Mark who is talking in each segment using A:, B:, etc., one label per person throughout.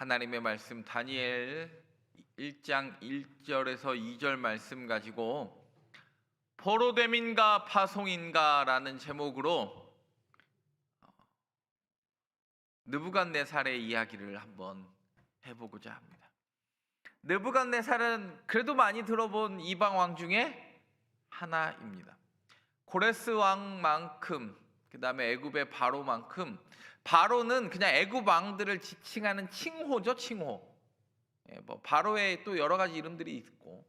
A: 하나님의 말씀 다니엘 1장 1절에서 2절 말씀 가지고 포로됨인가 파송인가라는 제목으로 느부갓네살의 이야기를 한번 해보고자 합니다. 느부갓네살은 그래도 많이 들어본 이방 왕 중에 하나입니다. 고레스 왕만큼, 그 다음에 애굽의 바로만큼, 바로는 그냥 애굽 왕들을 지칭하는 칭호죠, 칭호. 뭐 바로의 또 여러 가지 이름들이 있고,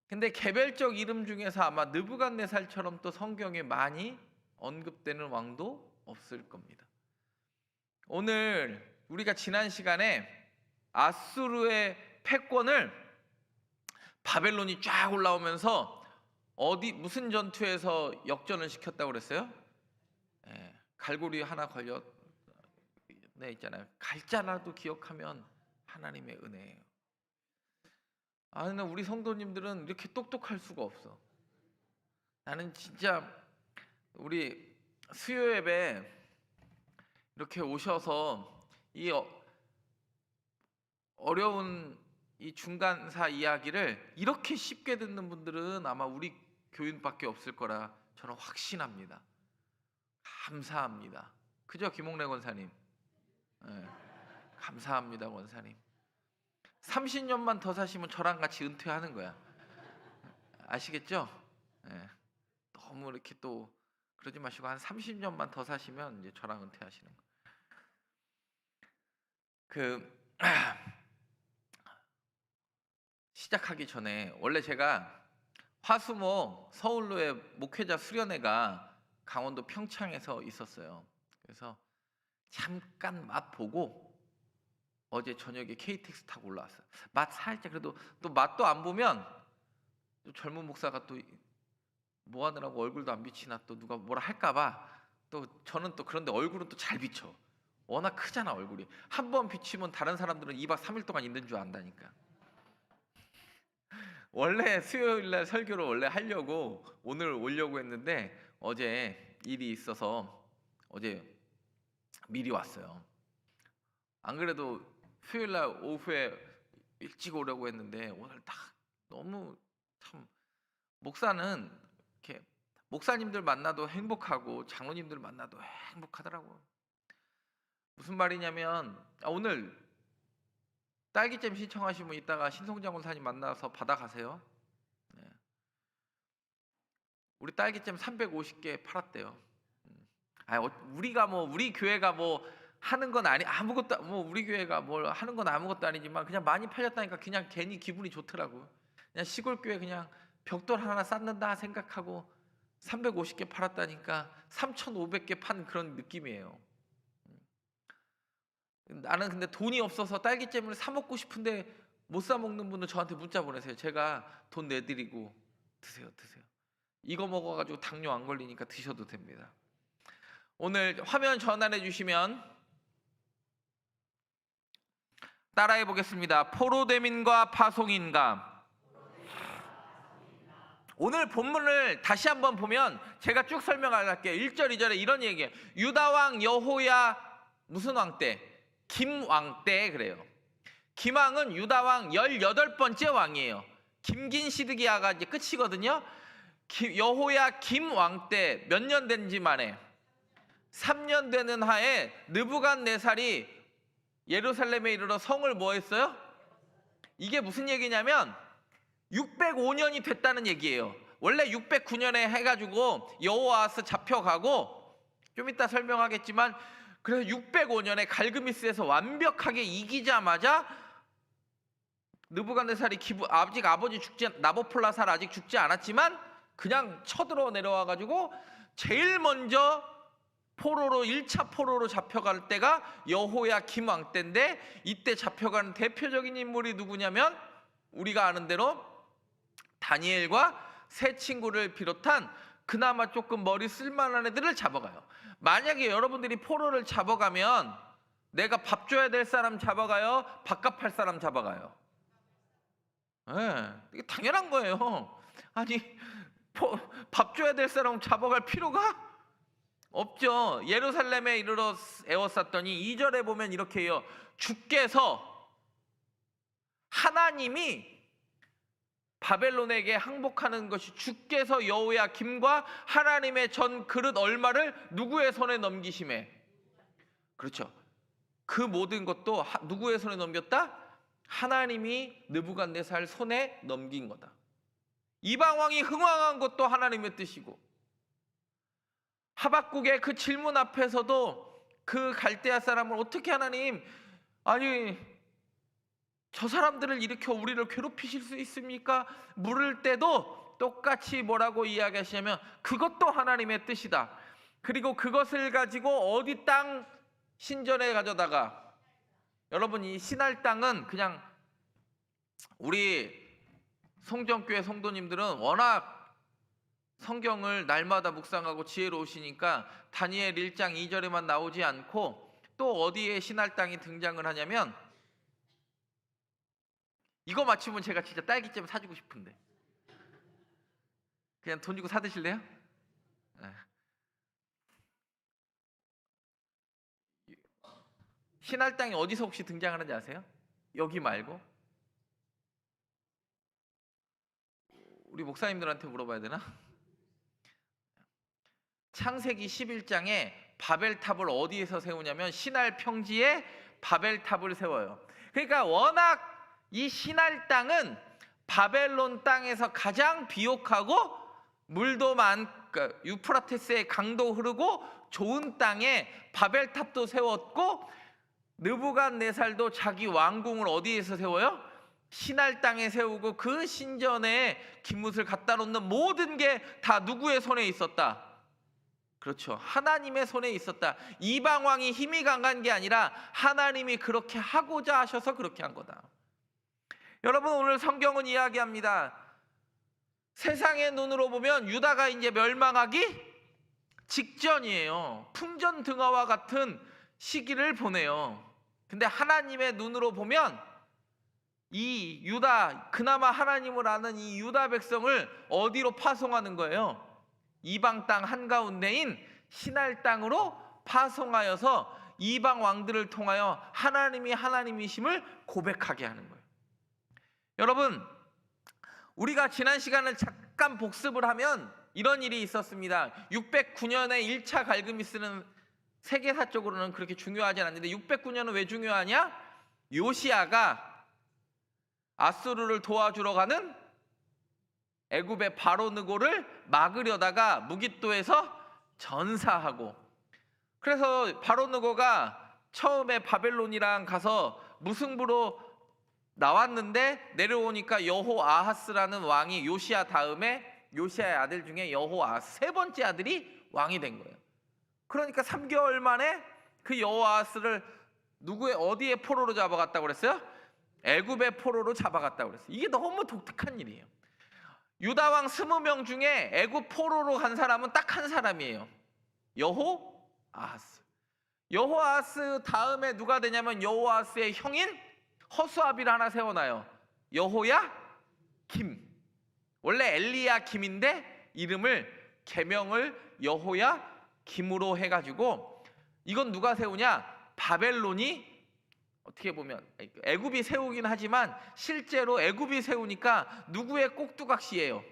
A: 근데 개별적 이름 중에서 아마 느부갓네살처럼 또 성경에 많이 언급되는 왕도 없을 겁니다. 오늘 우리가 지난 시간에 아수르의 패권을 바벨론이 쫙 올라오면서 무슨 전투에서 역전을 시켰다고 그랬어요? 갈고리 하나 걸려 있잖아요. 갈자라도 기억하면 하나님의 은혜예요. 근데 우리 성도님들은 이렇게 똑똑할 수가 없어. 나는 진짜 우리 수요 예배 이렇게 오셔서 이 어려운 이 중간사 이야기를 이렇게 쉽게 듣는 분들은 아마 우리 교인밖에 없을 거라 저는 확신합니다. 감사합니다. 그죠, 김홍래 권사님? 감사합니다, 권사님. 30년만 더 사시면 저랑 같이 은퇴하는 거야. 아시겠죠? 너무 이렇게 또 그러지 마시고 한 30년만 더 사시면 이제 저랑 은퇴하시는 거예요. 시작하기 전에 원래 제가 화수목 서울로의 목회자 수련회가 강원도 평창에서 있었어요. 그래서 잠깐 맛보고 어제 저녁에 KTX 타고 올라왔어요. 맛 살짝, 그래도 또 맛도 안 보면 또 젊은 목사가 또 뭐 하느라고 얼굴도 안 비치나 또 누가 뭐라 할까봐 또 저는 또 그런데 얼굴은 또 잘 비쳐. 워낙 크잖아 얼굴이. 한 번 비치면 다른 사람들은 2박 3일 동안 있는 줄 안다니까. 원래 수요일날 설교를 원래 하려고 오늘 오려고 했는데 어제 일이 있어서 어제 미리 왔어요. 안 그래도 수요일날 오후에 일찍 오려고 했는데 오늘 딱 너무 참 목사는 이렇게 목사님들 만나도 행복하고 장로님들 만나도 행복하더라고. 무슨 말이냐면 오늘 딸기잼 신청하시면 이따가 신송장 권사님 만나서 받아가세요. 우리 딸기잼 350개 팔았대요. 우리가 우리 교회가 하는 건 아무것도 우리 교회가 뭘 하는 건 아무것도 아니지만 그냥 많이 팔렸다니까 그냥 괜히 기분이 좋더라고. 그냥 시골 교회 그냥 벽돌 하나 쌓는다 생각하고 350개 팔았다니까 3,500개 판 그런 느낌이에요. 나는 근데 돈이 없어서 딸기잼을 사 먹고 싶은데 못 사 먹는 분은 저한테 문자 보내세요. 제가 돈 내드리고 드세요. 이거 먹어가지고 당뇨 안 걸리니까 드셔도 됩니다. 오늘 화면 전환해 주시면 따라해 보겠습니다. 포로됨인가 파송인가. 오늘 본문을 다시 한번 보면 제가 쭉 설명할게요. 1절 2절에 이런 얘기예요. 유다왕 여호야 무슨 왕 때? 김왕 때 그래요. 김왕은 유다왕 18번째 왕이에요. 김긴시드기야가 이제 끝이거든요. 여호야 김왕 때 몇 년 된지 만에 3년 되는 하에 느부갓네살이 예루살렘에 이르러 성을 뭐 했어요? 이게 무슨 얘기냐면 605년이 됐다는 얘기예요. 원래 609년에 해가지고 여호아스 잡혀가고 좀 이따 설명하겠지만 그래서 605년에 갈그미스에서 완벽하게 이기자마자 느부갓네살이 아직 아버지 나보폴라살 아직 죽지 않았지만 그냥 쳐들어 내려와가지고 제일 먼저 1차 포로로 잡혀갈 때가 여호야 김왕 때인데 이때 잡혀가는 대표적인 인물이 누구냐면 우리가 아는 대로 다니엘과 세 친구를 비롯한 그나마 조금 머리 쓸만한 애들을 잡아가요. 만약에 여러분들이 포로를 잡아가면 내가 밥 줘야 될 사람 잡아가요? 밥값 할 사람 잡아가요? 이게 당연한 거예요. 아니 밥 줘야 될 사람 잡아갈 필요가? 없죠. 예루살렘에 이르러 에워쌌더니 2절에 보면 이렇게 해요. 주께서, 하나님이 바벨론에게 항복하는 것이 주께서 여호야김과 하나님의 전 그릇 얼마를 누구의 손에 넘기심에. 그렇죠. 그 모든 것도 누구의 손에 넘겼다? 하나님이 느부갓네살 손에 넘긴 거다. 이방 왕이 흥왕한 것도 하나님의 뜻이고, 하박국의 그 질문 앞에서도 그 갈대아 사람을 어떻게 하나님, 아니 저 사람들을 일으켜 우리를 괴롭히실 수 있습니까? 물을 때도 똑같이 뭐라고 이야기하시냐면 그것도 하나님의 뜻이다. 그리고 그것을 가지고 어디 땅 신전에 가져다가, 여러분 이 신할 땅은 그냥 우리 성전교회 성도님들은 워낙 성경을 날마다 묵상하고 지혜로우시니까 다니엘 1장 2절에만 나오지 않고 또 어디에 신할 땅이 등장을 하냐면, 이거 맞추면 제가 진짜 딸기잼 사주고 싶은데 그냥 돈 주고 사드실래요? 신할 땅이 어디서 혹시 등장하는지 아세요? 여기 말고 우리 목사님들한테 물어봐야 되나? 창세기 11장에 바벨탑을 어디에서 세우냐면 신할 평지에 바벨탑을 세워요. 그러니까 워낙 이 신할 땅은 바벨론 땅에서 가장 비옥하고 물도 많고 유프라테스의 강도 흐르고 좋은 땅에 바벨탑도 세웠고, 느부갓네살도 자기 왕궁을 어디에서 세워요? 신할 땅에 세우고 그 신전에 기뭇을 갖다 놓는 모든 게 다 누구의 손에 있었다? 그렇죠. 하나님의 손에 있었다. 이방 왕이 힘이 강한 게 아니라 하나님이 그렇게 하고자 하셔서 그렇게 한 거다. 여러분 오늘 성경은 이야기합니다. 세상의 눈으로 보면 유다가 이제 멸망하기 직전이에요. 풍전등화와 같은 시기를 보내요. 근데 하나님의 눈으로 보면 이 유다, 그나마 하나님을 아는 이 유다 백성을 어디로 파송하는 거예요? 이방 땅 한가운데인 신할 땅으로 파송하여서 이방 왕들을 통하여 하나님이 하나님이심을 고백하게 하는 거예요. 여러분, 우리가 지난 시간을 잠깐 복습을 하면 이런 일이 있었습니다. 609년에 1차 갈그미스는 세계사적으로는 그렇게 중요하지 않는데 609년은 왜 중요하냐? 요시야가 아수르를 도와주러 가는 애굽의 바로 느고를 막으려다가 무깃도에서 전사하고, 그래서 바로 느고가 처음에 바벨론이랑 가서 무승부로 나왔는데 내려오니까 여호아하스라는 왕이 요시야 다음에 요시야의 아들 중에 여호아하스 세 번째 아들이 왕이 된 거예요. 그러니까 3개월 만에 그 여호아하스를 누구의 어디에 포로로 잡아갔다고 그랬어요? 애굽의 포로로 잡아갔다고 그랬어요. 이게 너무 독특한 일이에요. 유다 왕 20명 중에 애굽 포로로 간 사람은 딱 한 사람이에요. 여호아하스. 여호아하스 다음에 누가 되냐면 여호아하스의 형인 허수아비를 하나 세워놔요. 여호야김. 원래 엘리야김인데 이름을 계명을 여호야김으로 해가지고, 이건 누가 세우냐? 바벨론이 어떻게 보면 애굽이 세우긴 하지만 실제로 애굽이 세우니까 누구의 꼭두각시예요?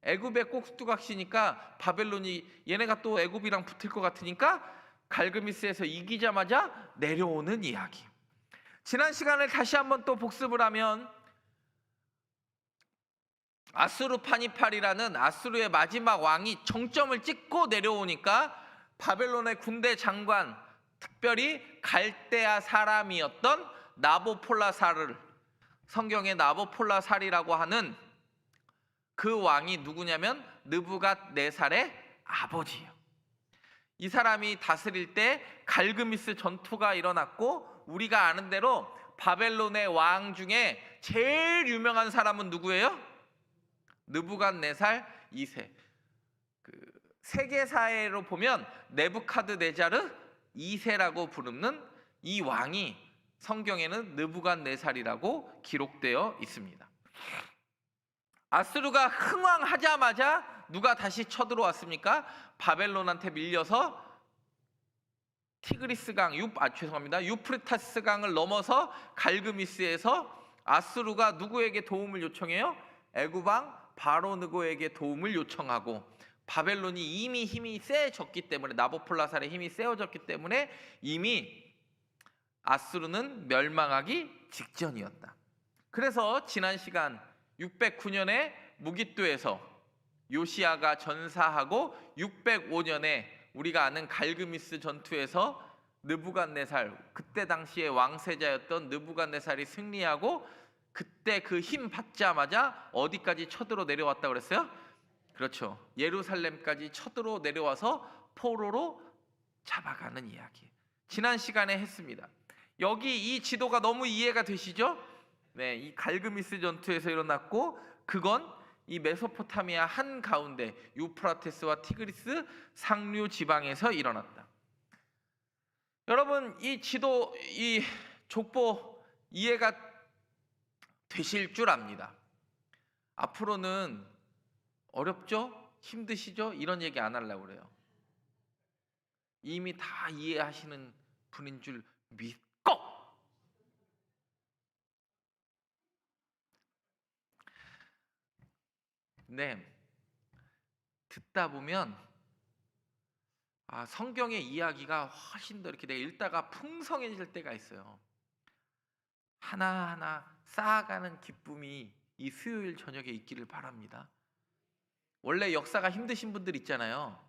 A: 애굽의 꼭두각시니까 바벨론이 얘네가 또 애굽이랑 붙을 것 같으니까 갈그미스에서 이기자마자 내려오는 이야기. 지난 시간을 다시 한번 또 복습을 하면 아수르파니팔이라는 아수르의 마지막 왕이 정점을 찍고 내려오니까 바벨론의 군대 장관, 특별히 갈대아 사람이었던 나보폴라살을, 성경의 나보폴라살이라고 하는 그 왕이 누구냐면 느부갓네살의 아버지예요. 이 사람이 다스릴 때 갈그미스 전투가 일어났고, 우리가 아는 대로 바벨론의 왕 중에 제일 유명한 사람은 누구예요? 느부갓네살 2세. 그 세계사회로 보면 네부카드네자르 2세라고 부르는 이 왕이 성경에는 느부갓네살이라고 기록되어 있습니다. 아수르가 흥왕하자마자 누가 다시 쳐들어왔습니까? 바벨론한테 밀려서 유프라테스 강을 넘어서 갈그미스에서 아수르가 누구에게 도움을 요청해요? 애굽 왕 바로느고에게 도움을 요청하고, 바벨론이 이미 힘이 세졌기 때문에, 나보폴라살의 힘이 세워졌기 때문에 이미 아수르는 멸망하기 직전이었다. 그래서 지난 시간 609년에 무깃도에서 요시야가 전사하고 605년에 우리가 아는 갈그미스 전투에서 느부갓네살, 그때 당시에 왕세자였던 느부갓네살이 승리하고, 그때 그 힘 받자마자 어디까지 쳐들어 내려왔다고 그랬어요? 그렇죠. 예루살렘까지 쳐들어 내려와서 포로로 잡아가는 이야기, 지난 시간에 했습니다. 여기 이 지도가 너무 이해가 되시죠? 네, 이 갈그미스 전투에서 일어났고, 그건 이 메소포타미아 한가운데 유프라테스와 티그리스 상류 지방에서 일어났다. 여러분, 이 지도, 이 족보 이해가 되실 줄 압니다. 앞으로는 어렵죠? 힘드시죠? 이런 얘기 안 하려고 그래요. 이미 다 이해하시는 분인 줄 믿고. 네, 듣다 보면 성경의 이야기가 훨씬 더 이렇게 내가 읽다가 풍성해질 때가 있어요. 하나하나 쌓아가는 기쁨이 이 수요일 저녁에 있기를 바랍니다. 원래 역사가 힘드신 분들 있잖아요.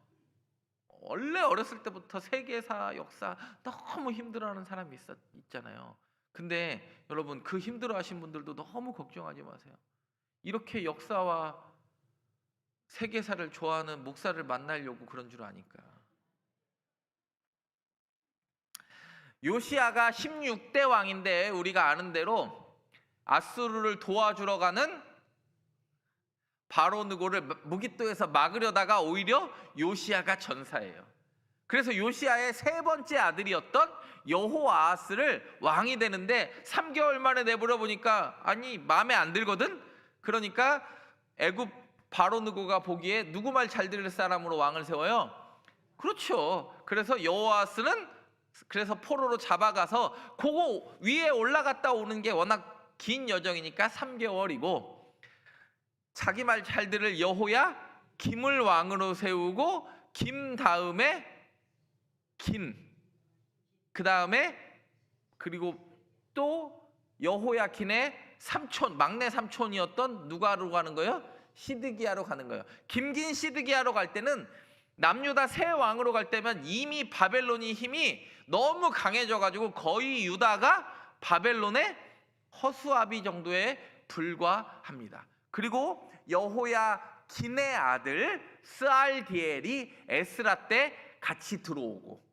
A: 원래 어렸을 때부터 세계사 역사 너무 힘들어하는 사람이 있잖아요. 근데 여러분, 그 힘들어하신 분들도 너무 걱정하지 마세요. 이렇게 역사와 세계사를 좋아하는 목사를 만나려고 그런 줄 아니까. 요시야가 16대 왕인데, 우리가 아는 대로 아수르를 도와주러 가는 바로느고를 무깃도에서 막으려다가 오히려 요시야가 전사예요. 그래서 요시야의 세 번째 아들이었던 여호아하스를 왕이 되는데 3개월 만에 내버려 보니까 마음에 안 들거든. 그러니까 애굽 바로느고가 보기에 누구 말 잘 들을 사람으로 왕을 세워요? 그렇죠. 그래서 여호아하스는 포로로 잡아가서 그거 위에 올라갔다 오는 게 워낙 긴 여정이니까 3개월이고, 자기 말 잘 들을 여호야 김을 왕으로 세우고, 김 다음에 그 다음에 그리고 또 여호야킨의 막내 삼촌이었던 누가로 가는 거예요? 시드기야로 가는 거예요. 김긴 시드기야로 갈 때는 남유다 새 왕으로 갈 때면 이미 바벨론이 힘이 너무 강해져가지고 거의 유다가 바벨론의 허수아비 정도에 불과합니다. 그리고 여호야긴의 아들 스알디엘이 에스라 때 같이 들어오고,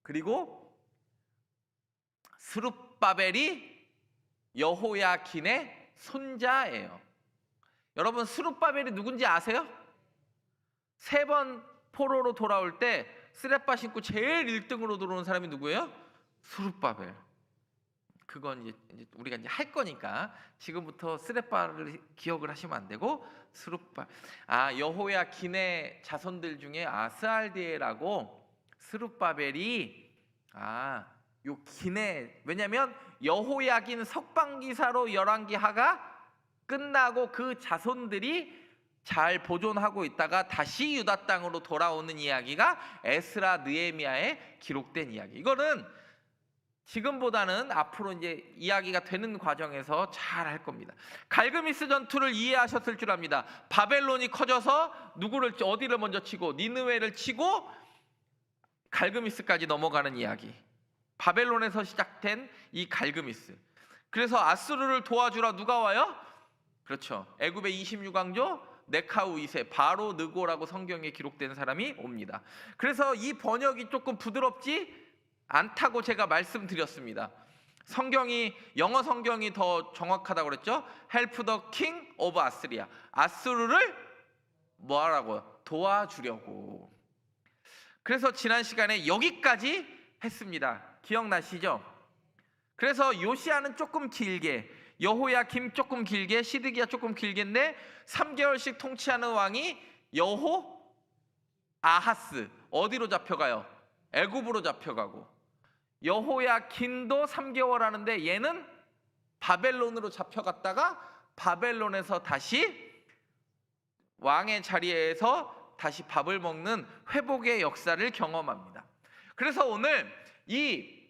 A: 그리고 스룹바벨이 여호야긴의 손자예요. 여러분, 스룹바벨이 누군지 아세요? 3번 포로로 돌아올 때 쓰레빠 신고 제일 1등으로 들어오는 사람이 누구예요? 스룹바벨. 그건 이제 우리가 이제 할 거니까 지금부터 쓰레빠를 기억을 하시면 안 되고, 스룹바. 여호야긴의 자손들 중에 스알디엘하고 스룹바벨이 요 긴의, 왜냐면 여호야긴 석방기사로 열왕기하가 끝나고 그 자손들이 잘 보존하고 있다가 다시 유다 땅으로 돌아오는 이야기가 에스라 느헤미야에 기록된 이야기. 이거는 지금보다는 앞으로 이제 이야기가 되는 과정에서 잘 할 겁니다. 갈그미스 전투를 이해하셨을 줄 압니다. 바벨론이 커져서 어디를 먼저 치고 니느웨를 치고 갈그미스까지 넘어가는 이야기. 바벨론에서 시작된 이 갈그미스. 그래서 아수르를 도와주러 누가 와요? 그렇죠. 애굽의 26왕조 네카우 2세 바로느고라고 성경에 기록된 사람이 옵니다. 그래서 이 번역이 조금 부드럽지 않다고 제가 말씀드렸습니다. 영어 성경이 더 정확하다고 그랬죠. Help the king of Assyria. 아수르를 뭐하라고요? 도와주려고. 그래서 지난 시간에 여기까지 했습니다. 기억나시죠? 그래서 요시야는 조금 길게, 여호야김 조금 길게, 시드기야 조금 길게인데 3개월씩 통치하는 왕이 여호 아하스 어디로 잡혀가요? 애굽으로 잡혀가고, 여호야긴도 3개월 하는데 얘는 바벨론으로 잡혀갔다가 바벨론에서 다시 왕의 자리에서 다시 밥을 먹는 회복의 역사를 경험합니다. 그래서 오늘 이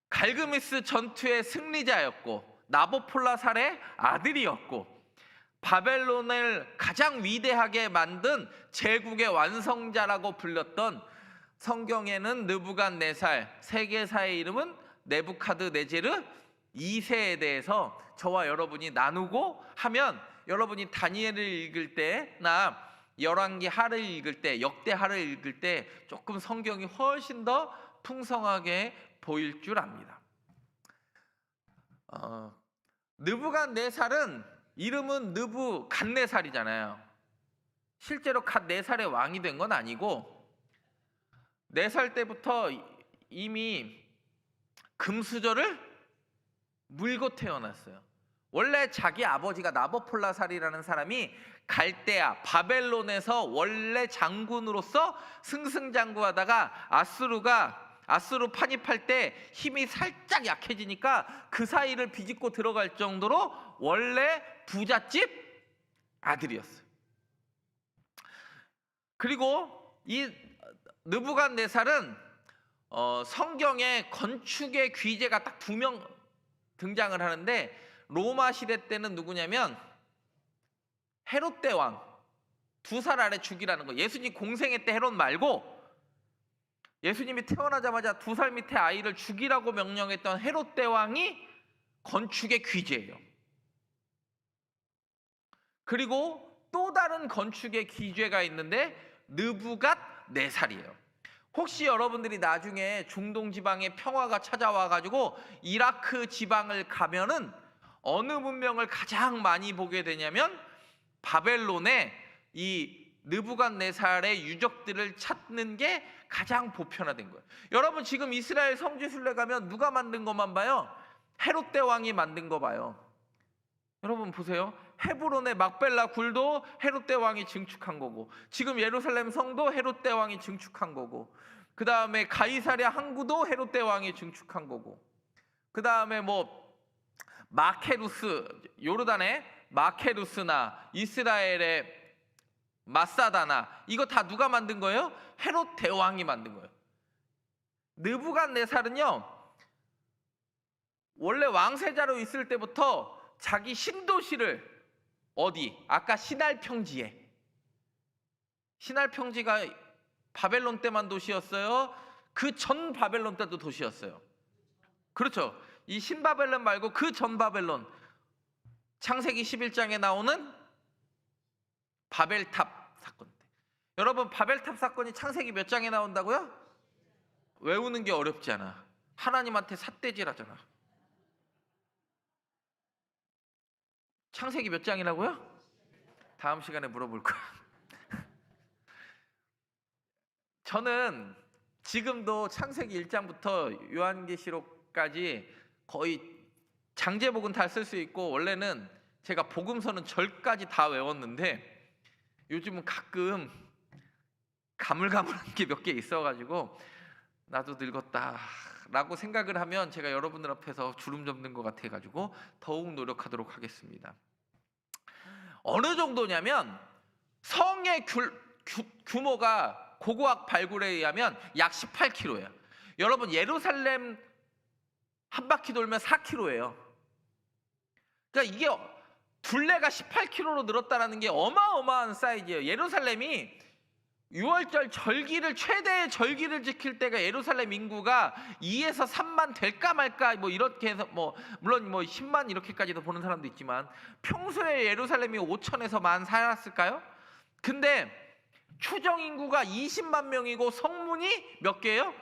A: 갈그미스 전투의 승리자였고 나보폴라살의 아들이었고 바벨론을 가장 위대하게 만든 제국의 완성자라고 불렸던, 성경에는 느부갓네살, 세계사의 이름은 네부카드네제르 2세에 대해서 저와 여러분이 나누고 하면, 여러분이 다니엘을 읽을 때나 열왕기 하를 읽을 때, 역대하를 읽을 때 조금 성경이 훨씬 더 풍성하게 보일 줄 압니다. 느부갓네살은 이름은 느부갓네살이잖아요. 실제로 갓 4살의 왕이 된 건 아니고 4살 때부터 이미 금수저를 물고 태어났어요. 원래 자기 아버지가 나보폴라살이라는 사람이 갈대아 바벨론에서 원래 장군으로서 승승장구하다가 아수르 판입할 때 힘이 살짝 약해지니까 그 사이를 비집고 들어갈 정도로 원래 부잣집 아들이었어요. 그리고 이 느부갓네살은 성경에 건축의 귀재가 딱 2명 등장을 하는데, 로마 시대 때는 누구냐면 헤롯 대왕 2살 아래 죽이라는 거. 예수님 공생애 때 헤롯 말고 예수님이 태어나자마자 2살 밑에 아이를 죽이라고 명령했던 헤롯 대왕이 건축의 귀재예요. 그리고 또 다른 건축의 귀재가 있는데 느부갓네살이에요. 혹시 여러분들이 나중에 중동 지방에 평화가 찾아와 가지고 이라크 지방을 가면은 어느 문명을 가장 많이 보게 되냐면 바벨론의 이 느부갓네살의 유적들을 찾는 게 가장 보편화된 거예요. 여러분 지금 이스라엘 성지순례 가면 누가 만든 것만 봐요? 헤롯 대왕이 만든 거 봐요. 여러분 보세요. 헤브론의 막벨라 굴도 헤롯 대왕이 증축한 거고, 지금 예루살렘 성도 헤롯 대왕이 증축한 거고, 그 다음에 가이사랴 항구도 헤롯 대왕이 증축한 거고, 그 다음에 뭐 마케루스, 요르단의 마케루스나 이스라엘의 마사다나, 이거 다 누가 만든 거예요? 헤롯 대왕이 만든 거예요. 느부갓네살은요 원래 왕세자로 있을 때부터 자기 신도시를 어디? 아까 시날평지에, 시날평지가 바벨론 때만 도시였어요? 그 전 바벨론 때도 도시였어요. 그렇죠. 이 신바벨론 말고 그 전 바벨론, 창세기 11장에 나오는 바벨탑 사건 때. 여러분 바벨탑 사건이 창세기 몇 장에 나온다고요? 외우는 게 어렵지 않아. 하나님한테 삿대질하잖아. 창세기 몇 장이라고요? 다음 시간에 물어볼 거야. 저는 지금도 창세기 1장부터 요한계시록까지 거의 장제복은 다 쓸 수 있고, 원래는 제가 복음서는 절까지 다 외웠는데 요즘은 가끔 가물가물한 게 몇 개 있어가지고 나도 늙었다 라고 생각을 하면 제가 여러분들 앞에서 주름 접는 것 같아가지고 더욱 노력하도록 하겠습니다. 어느 정도냐면 성의 규모가 고고학 발굴에 의하면 약 18km예요. 여러분 예루살렘 한 바퀴 돌면 4km예요. 그러니까 이게 둘레가 18km로 늘었다는 게 어마어마한 사이즈예요. 예루살렘이 6월절 절기를, 최대의 절기를 지킬 때가 예루살렘 인구가 2에서 3만 될까 말까 뭐 이렇게 해서 뭐 물론 뭐 10만 이렇게까지도 보는 사람도 있지만 평소에 예루살렘이 5천에서 만 살았을까요? 근데 추정 인구가 20만 명이고 성문이 몇 개예요?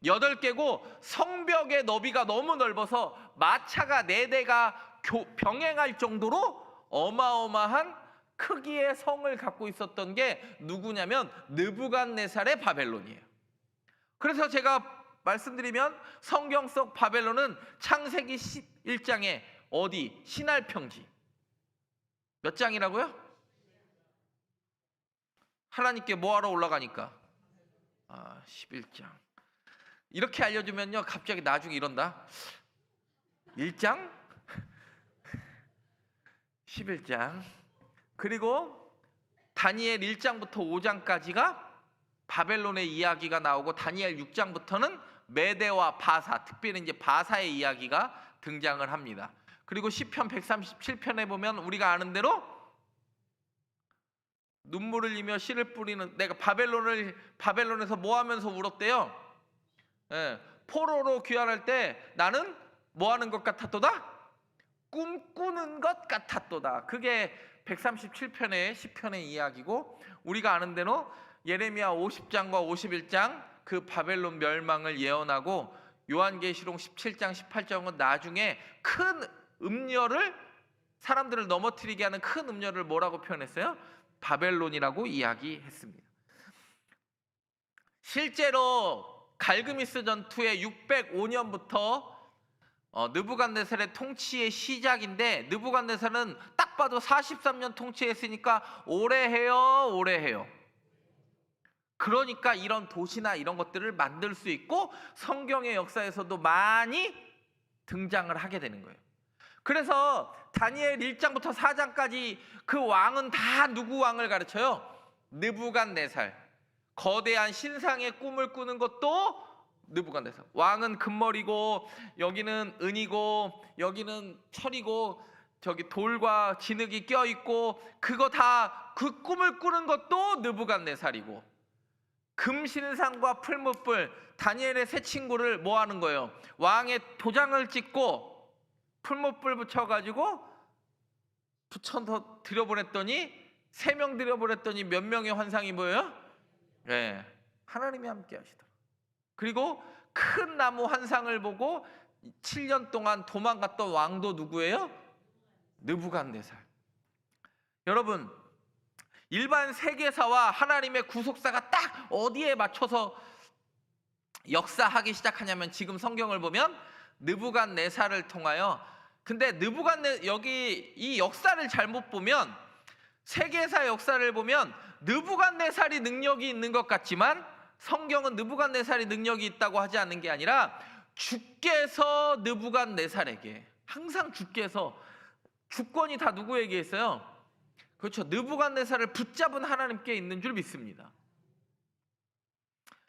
A: 8개고 성벽의 너비가 너무 넓어서 마차가 4대가 병행할 정도로 어마어마한 크기의 성을 갖고 있었던 게 누구냐면 느부갓네살의 바벨론이에요. 그래서 제가 말씀드리면 성경 속 바벨론은 창세기 11장에 어디? 시날평지 몇 장이라고요? 하나님께 뭐하러 올라가니까? 11장. 이렇게 알려주면요 갑자기 나중에 이런다. 1장? 11장. 그리고 다니엘 1장부터 5장까지가 바벨론의 이야기가 나오고 다니엘 6장부터는 메대와 바사, 특별히 이제 바사의 이야기가 등장을 합니다. 그리고 시편 137편에 보면 우리가 아는 대로 눈물을 흘리며 씨를 뿌리는, 내가 바벨론에서 뭐 하면서 울었대요? 포로로 귀환할 때 나는 뭐 하는 것 같았도다? 꿈꾸는 것 같았도다. 그게 137편의 시편의 이야기고, 우리가 아는 대로 예레미야 50장과 51장 그 바벨론 멸망을 예언하고, 요한계시록 17장 18장은 나중에 큰 음녀를, 사람들을 넘어뜨리게 하는 큰 음녀를 뭐라고 표현했어요? 바벨론이라고 이야기했습니다. 실제로 갈그미스 전투의 605년부터 느부갓네살의 통치의 시작인데, 느부갓네살은 딱 봐도 43년 통치했으니까 오래 해요. 그러니까 이런 도시나 이런 것들을 만들 수 있고 성경의 역사에서도 많이 등장을 하게 되는 거예요. 그래서 다니엘 1장부터 4장까지 그 왕은 다 누구 왕을 가르쳐요? 느부갓네살. 거대한 신상의 꿈을 꾸는 것도 느부갓네살. 왕은 금머리고 여기는 은이고 여기는 철이고 저기 돌과 진흙이 껴있고, 그거 다 그 꿈을 꾸는 것도 느부갓네살이고, 금신상과 풀무불, 다니엘의 세 친구를 뭐 하는 거예요? 왕의 도장을 찍고 풀무불 붙여가지고 붙여서 들여보냈더니, 3명 들여보냈더니 몇 명의 환상이 보여요? 네, 하나님이 함께 하시더라. 그리고 큰 나무 환상을 보고 7년 동안 도망갔던 왕도 누구예요? 느부갓네살. 여러분, 일반 세계사와 하나님의 구속사가 딱 어디에 맞춰서 역사하기 시작하냐면, 지금 성경을 보면 느부갓네살을 통하여, 근데 여기 이 역사를 잘못 보면, 세계사 역사를 보면 느부갓네살이 능력이 있는 것 같지만 성경은 느부갓네살이 능력이 있다고 하지 않는 게 아니라 주께서 느부갓네살에게, 항상 주께서, 주권이 다 누구에게 있어요? 그렇죠, 느부갓네살을 붙잡은 하나님께 있는 줄 믿습니다.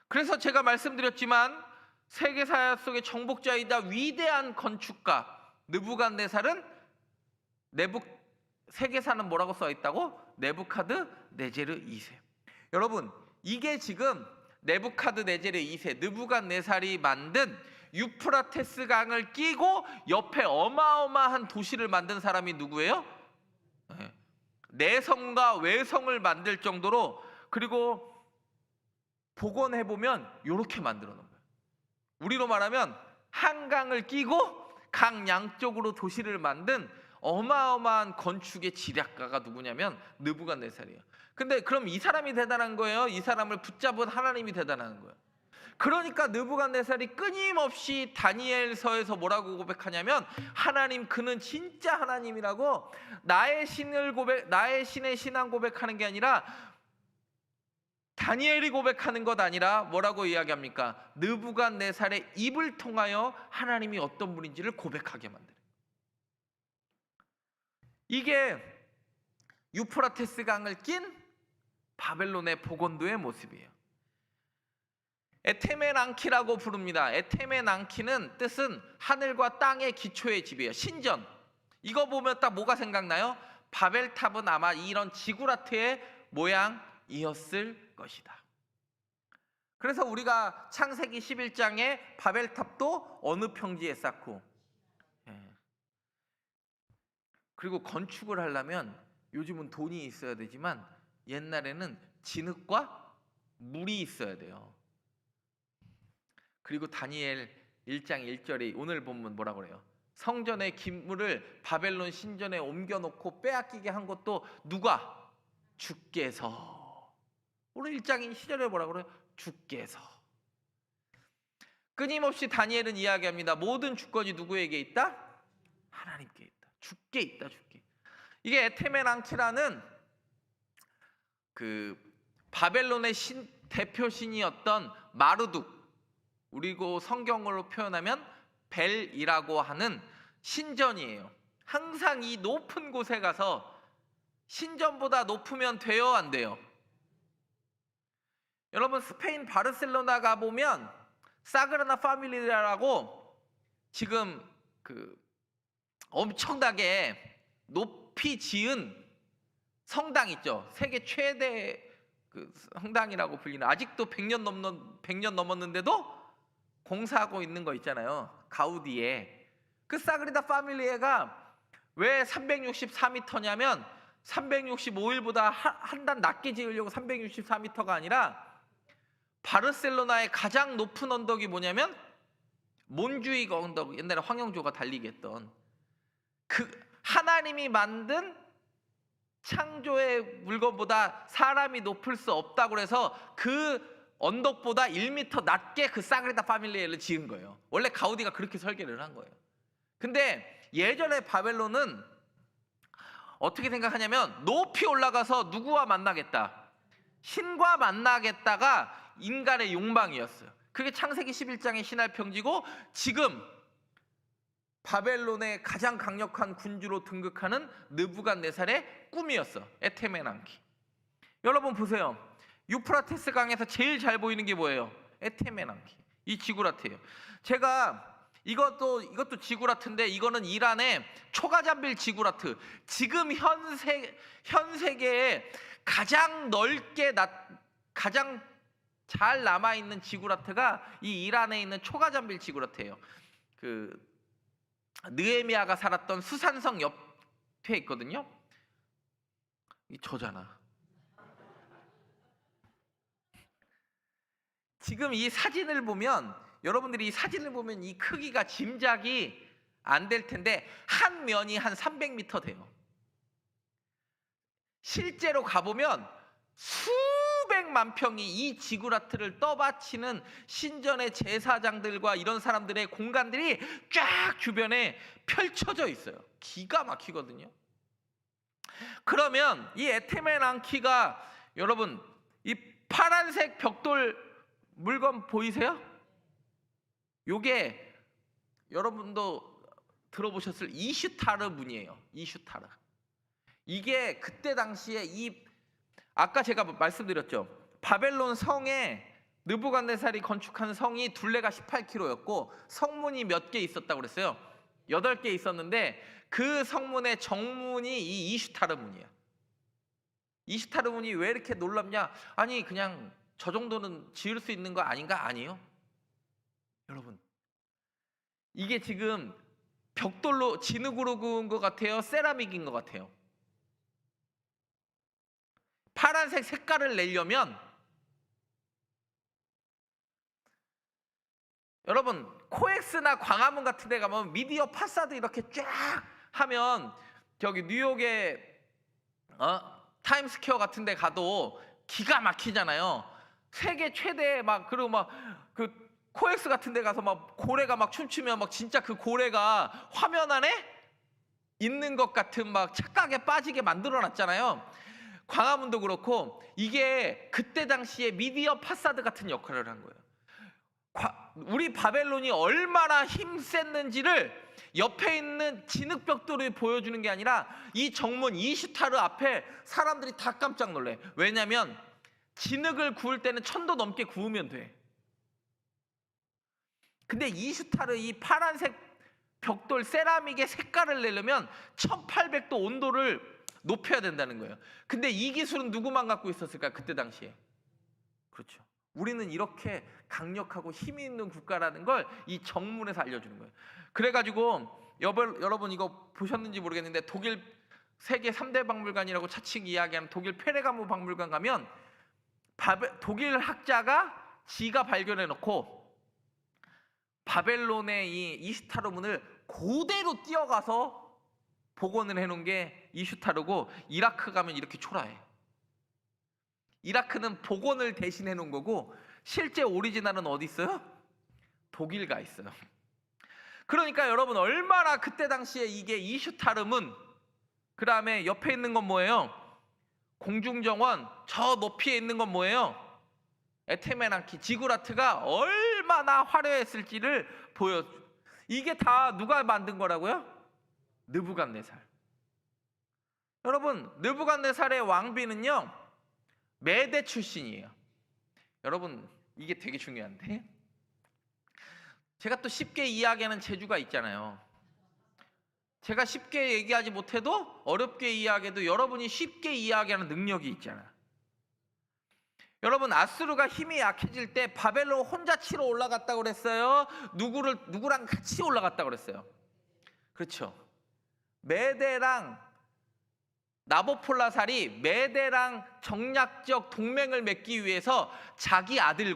A: 그래서 제가 말씀드렸지만 세계사 속의 정복자이다 위대한 건축가 느부갓네살은 세계사는 뭐라고 써 있다고? 네부카드네제르 2세. 여러분, 이게 지금 네부카드네제르 2세, 느부갓네살이 만든 유프라테스 강을 끼고 옆에 어마어마한 도시를 만든 사람이 누구예요? 내성과 외성을 만들 정도로, 그리고 복원해보면 이렇게 만들어 놓은 거예요. 우리로 말하면 한강을 끼고 강 양쪽으로 도시를 만든 어마어마한 건축의 지략가가 누구냐면 느부갓네살이에요. 근데 그럼 이 사람이 대단한 거예요? 이 사람을 붙잡은 하나님이 대단한 거예요. 그러니까 느부갓네살이 끊임없이 다니엘서에서 뭐라고 고백하냐면, 하나님, 그는 진짜 하나님이라고, 나의 신의 신앙 고백하는 게 아니라 다니엘이 고백하는 것 아니라 뭐라고 이야기합니까? 느부갓네살의 입을 통하여 하나님이 어떤 분인지를 고백하게 만들어요. 이게 유프라테스 강을 낀 바벨론의 복원도의 모습이에요. 에테멘앙키라고 부릅니다. 에테멘앙키는 뜻은 하늘과 땅의 기초의 집이에요. 신전. 이거 보면 딱 뭐가 생각나요? 바벨탑은 아마 이런 지구라트의 모양이었을 것이다. 그래서 우리가 창세기 11장에 바벨탑도 어느 평지에 쌓고, 그리고 건축을 하려면 요즘은 돈이 있어야 되지만 옛날에는 진흙과 물이 있어야 돼요. 그리고 다니엘 1장 1절에 오늘 본문 뭐라고 그래요? 성전의 기물을 바벨론 신전에 옮겨놓고 빼앗기게 한 것도 누가? 주께서. 오늘 1장 시절에 뭐라고 그래요? 주께서. 끊임없이 다니엘은 이야기합니다. 모든 주권이 누구에게 있다? 하나님께 있다. 주께 있다. 주께. 이게 에테멘앙키라는 그 바벨론의 대표 신이었던 마르둑, 그리고 성경으로 표현하면 벨이라고 하는 신전이에요. 항상 이 높은 곳에 가서 신전보다 높으면 돼요, 안 돼요? 여러분 스페인 바르셀로나 가보면 사그라다 파밀리아라고 지금 엄청나게 높이 지은 성당 있죠. 세계 최대 성당이라고 불리는, 아직도 100년 넘었는데도 공사하고 있는 거 있잖아요. 가우디의 그 사그라다 파밀리아가 왜 364m냐면 365일보다 한 단 낮게 지으려고 364m가 아니라, 바르셀로나의 가장 높은 언덕이 뭐냐면 몬주이거 언덕, 옛날에 황영조가 달리게 했던 그 하나님이 만든 창조의 물건보다 사람이 높을 수 없다고 해서 그 언덕보다 1m 낮게 그 사그라다 파밀리아를 지은 거예요. 원래 가우디가 그렇게 설계를 한 거예요. 근데 예전에 바벨론은 어떻게 생각하냐면 높이 올라가서 누구와 만나겠다, 신과 만나겠다가 인간의 욕망이었어요. 그게 창세기 11장의 신할 평지고, 지금 바벨론의 가장 강력한 군주로 등극하는 느부갓네살의 꿈이었어. 에테메난키. 여러분 보세요. 유프라테스 강에서 제일 잘 보이는 게 뭐예요? 에테메난키. 이 지구라트예요. 제가 이것도 지구라트인데, 이거는 이란의 초가잠빌 지구라트. 지금 현 세계에 가장 넓게 가장 잘 남아있는 지구라트가 이 이란에 있는 초가잠빌 지구라트예요. 느헤미야가 살았던 수산성 옆에 있거든요. 이 저잖아. 지금 이 사진을 보면, 여러분들이 이 사진을 보면 이 크기가 짐작이 안 될 텐데 한 면이 한 300m 돼요. 실제로 가보면 수백만 평이 이 지구라트를 떠받치는 신전의 제사장들과 이런 사람들의 공간들이 쫙 주변에 펼쳐져 있어요. 기가 막히거든요. 그러면 이 에테메난키가, 여러분 이 파란색 벽돌 물건 보이세요? 요게 여러분도 들어보셨을 이슈타르 문이에요. 이슈타르. 이게 그때 당시에 아까 제가 말씀드렸죠. 바벨론 성에 느부갓네살이 건축한 성이 둘레가 18km였고 성문이 몇 개 있었다고 그랬어요. 8개 있었는데 그 성문의 정문이 이 이슈타르 문이에요. 이슈타르 문이 왜 이렇게 놀랍냐? 아니 그냥 저 정도는 지을 수 있는 거 아닌가? 아니에요. 여러분 이게 지금 벽돌로 진흙으로 구운 것 같아요? 세라믹인 것 같아요? 파란색 색깔을 내려면, 여러분 코엑스나 광화문 같은 데 가면 미디어 파사드 이렇게 쫙 하면, 저기 뉴욕의 타임스퀘어 같은 데 가도 기가 막히잖아요. 세계 최대 그리고 그 코엑스 같은 데 가서 고래가 춤추면 진짜 그 고래가 화면 안에 있는 것 같은 착각에 빠지게 만들어 놨잖아요. 광화문도 그렇고 이게 그때 당시에 미디어 파사드 같은 역할을 한 거예요. 우리 바벨론이 얼마나 힘셌는지를 옆에 있는 진흙벽돌이 보여주는 게 아니라 이 정문 이슈타르 앞에 사람들이 다 깜짝 놀래. 왜냐면 진흙을 구울 때는 1000도 넘게 구우면 돼. 근데 이슈타르 이 파란색 벽돌 세라믹의 색깔을 내려면 1800도 온도를 높여야 된다는 거예요. 근데 이 기술은 누구만 갖고 있었을까? 그때 당시에. 그렇죠. 우리는 이렇게 강력하고 힘이 있는 국가라는 걸 이 정문에서 알려주는 거예요. 그래가지고 여러분 이거 보셨는지 모르겠는데 독일 세계 3대 박물관이라고 차츰 이야기하는 독일 페레가모 박물관 가면 독일 학자가 지가 발견해놓고 바벨론의 이 이슈타르 문을 그대로 뛰어가서 복원을 해놓은 게 이슈타르고, 이라크 가면 이렇게 초라해. 이라크는 복원을 대신 해놓은 거고 실제 오리지널은 어디 있어요? 독일 가 있어요. 그러니까 여러분 얼마나 그때 당시에 이게 이슈타르 문, 그 다음에 옆에 있는 건 뭐예요? 공중정원 저 높이에 있는 건 뭐예요? 에테메난키 지구라트가 얼마나 화려했을지를 보여. 이게 다 누가 만든 거라고요? 느부갓네살. 여러분, 느부갓네살의 왕비는요 메대 출신이에요. 여러분, 이게 되게 중요한데, 제가 또 쉽게 이야기하는 재주가 있잖아요. 제가 쉽게 얘기하지 못해도 어렵게 이야기해도 여러분이 쉽게 이야기하는 능력이 있잖아요. 여러분, 아수르가 힘이 약해질 때 바벨론 혼자 치러 올라갔다고 그랬어요? 누구랑 같이 올라갔다고 그랬어요? 그렇죠. 메대랑 나보폴라살이 메대랑 정략적 동맹을 맺기 위해서 자기 아들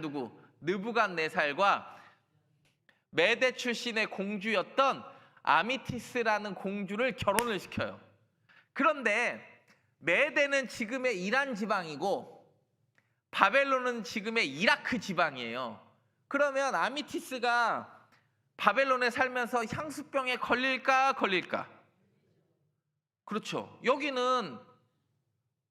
A: 누구? 느부갓네살과 메대 출신의 공주였던 아미티스라는 공주를 결혼을 시켜요. 그런데 메대는 지금의 이란 지방이고 바벨론은 지금의 이라크 지방이에요. 그러면 아미티스가 바벨론에 살면서 향수병에 걸릴까? 그렇죠. 여기는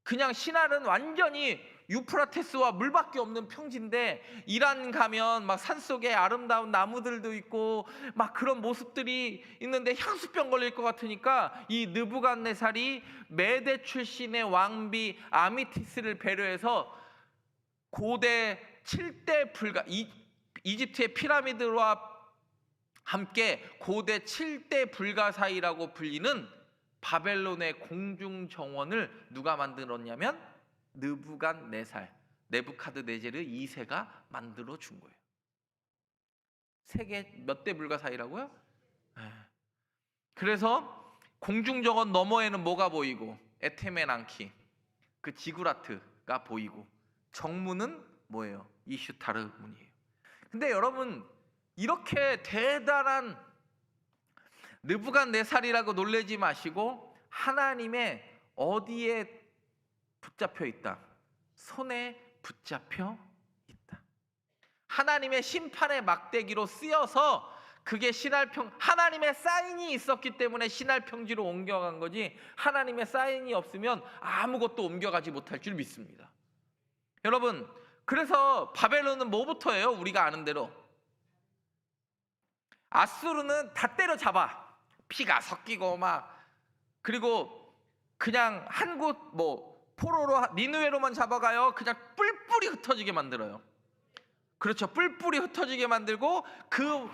A: 그냥 시날은 완전히 유프라테스와 물밖에 없는 평지인데, 이란 가면 막 산속에 아름다운 나무들도 있고 막 그런 모습들이 있는데 향수병 걸릴 것 같으니까 이 느부갓네살이 메대 출신의 왕비 아미티스를 배려해서 고대 7대 불가 이집트의 피라미드와 함께 고대 7대 불가사의라고 불리는 바벨론의 공중정원을 누가 만들었냐면 느부갓네살, 네부카드네자르 2세가 만들어 준 거예요. 세계 몇 대 불가사의라고요? 그래서 공중정원 너머에는 뭐가 보이고, 에테메난키 그 지구라트가 보이고, 정문은 뭐예요? 이슈타르 문이에요. 근데 여러분, 이렇게 대단한 느부갓네살이라고 놀라지 마시고 하나님의 어디에 붙잡혀 있다? 손에 붙잡혀 있다. 하나님의 심판의 막대기로 쓰여서 그게 하나님의 사인이 있었기 때문에 신할평지로 옮겨간 거지, 하나님의 사인이 없으면 아무것도 옮겨가지 못할 줄 믿습니다. 여러분, 그래서 바벨론은 뭐부터예요? 우리가 아는 대로 아수르는 다 때려잡아. 피가 섞이고 막, 그리고 그냥 한 곳 포로로 니느웨로만 잡아가요. 그냥 뿔뿔이 흩어지게 만들어요. 그렇죠. 뿔뿔이 흩어지게 만들고 그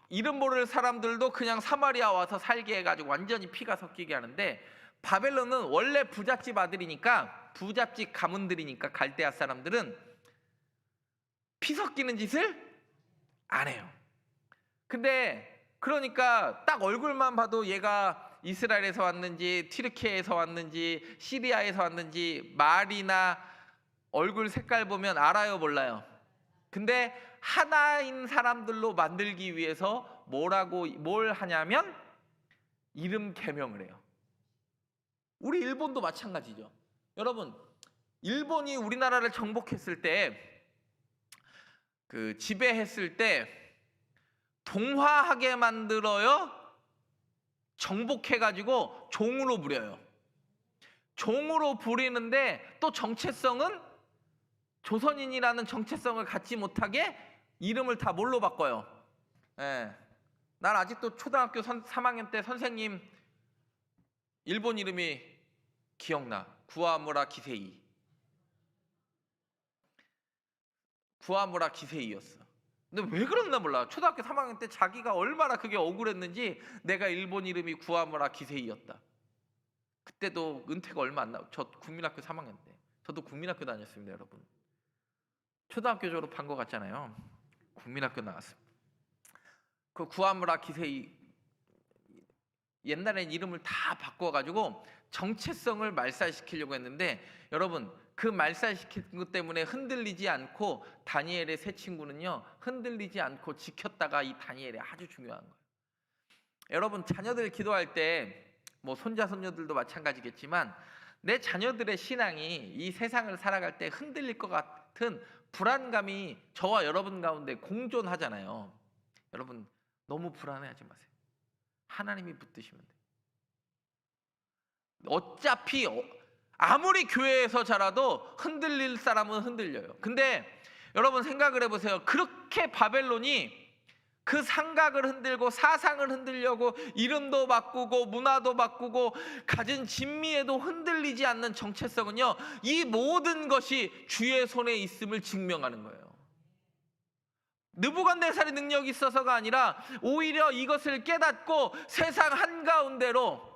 A: 이름 모를 사람들도 그냥 사마리아 와서 살게 해가지고 완전히 피가 섞이게 하는데, 바벨론은 원래 부잣집 아들이니까, 부잣집 가문들이니까 갈대아 사람들은 피 섞이는 짓을 안 해요. 근데 그러니까 딱 얼굴만 봐도 얘가 이스라엘에서 왔는지 튀르키예에서 왔는지 시리아에서 왔는지 말이나 얼굴 색깔 보면 알아요, 몰라요? 근데 하나인 사람들로 만들기 위해서 뭘 하냐면 이름 개명을 해요. 우리 일본도 마찬가지죠. 여러분, 일본이 우리나라를 정복했을 때, 그 지배했을 때 동화하게 만들어요? 정복해가지고 종으로 부려요. 종으로 부리는데 또 정체성은 조선인이라는 정체성을 갖지 못하게 이름을 다 뭘로 바꿔요? 난 아직도 초등학교 3학년 때 선생님 일본 이름이 기억나. 구아무라 기세이였어. 근데 왜 그랬나 몰라. 초등학교 3학년 때 자기가 얼마나 그게 억울했는지 내가 일본 이름이 구아무라 기세이였다. 그때도 은퇴가 얼마 안 나고, 저 국민학교 3학년 때, 저도 국민학교 다녔습니다. 여러분, 초등학교 졸업한 거 같잖아요. 국민학교 나왔습니다. 그 구아무라 기세이 옛날엔 이름을 다 바꿔가지고 정체성을 말살시키려고 했는데, 여러분, 그 말살시킨 것 때문에 흔들리지 않고, 다니엘의 세 친구는요 흔들리지 않고 지켰다가 이 다니엘이 아주 중요한 거예요. 여러분, 자녀들 기도할 때 손자 손녀들도 마찬가지겠지만, 내 자녀들의 신앙이 이 세상을 살아갈 때 흔들릴 것 같은 불안감이 저와 여러분 가운데 공존하잖아요. 여러분, 너무 불안해하지 마세요. 하나님이 붙드시면 돼요. 어차피 아무리 교회에서 자라도 흔들릴 사람은 흔들려요. 근데 여러분 생각을 해보세요. 그렇게 바벨론이 그 상각을 흔들고 사상을 흔들려고 이름도 바꾸고 문화도 바꾸고 가진 진미에도 흔들리지 않는 정체성은요, 이 모든 것이 주의 손에 있음을 증명하는 거예요. 느부갓네살의 능력이 있어서가 아니라 오히려 이것을 깨닫고 세상 한가운데로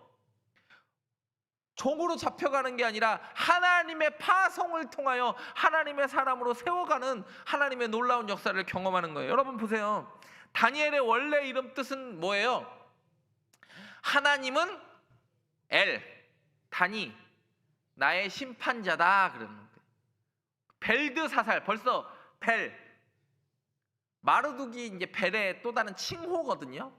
A: 종으로 잡혀가는 게 아니라 하나님의 파송을 통하여 하나님의 사람으로 세워가는 하나님의 놀라운 역사를 경험하는 거예요. 여러분 보세요. 다니엘의 원래 이름 뜻은 뭐예요? 하나님은 엘, 다니, 나의 심판자다 그러는 거예요. 벨드사살, 벌써 벨, 마르둑이 이제 벨의 또 다른 칭호거든요.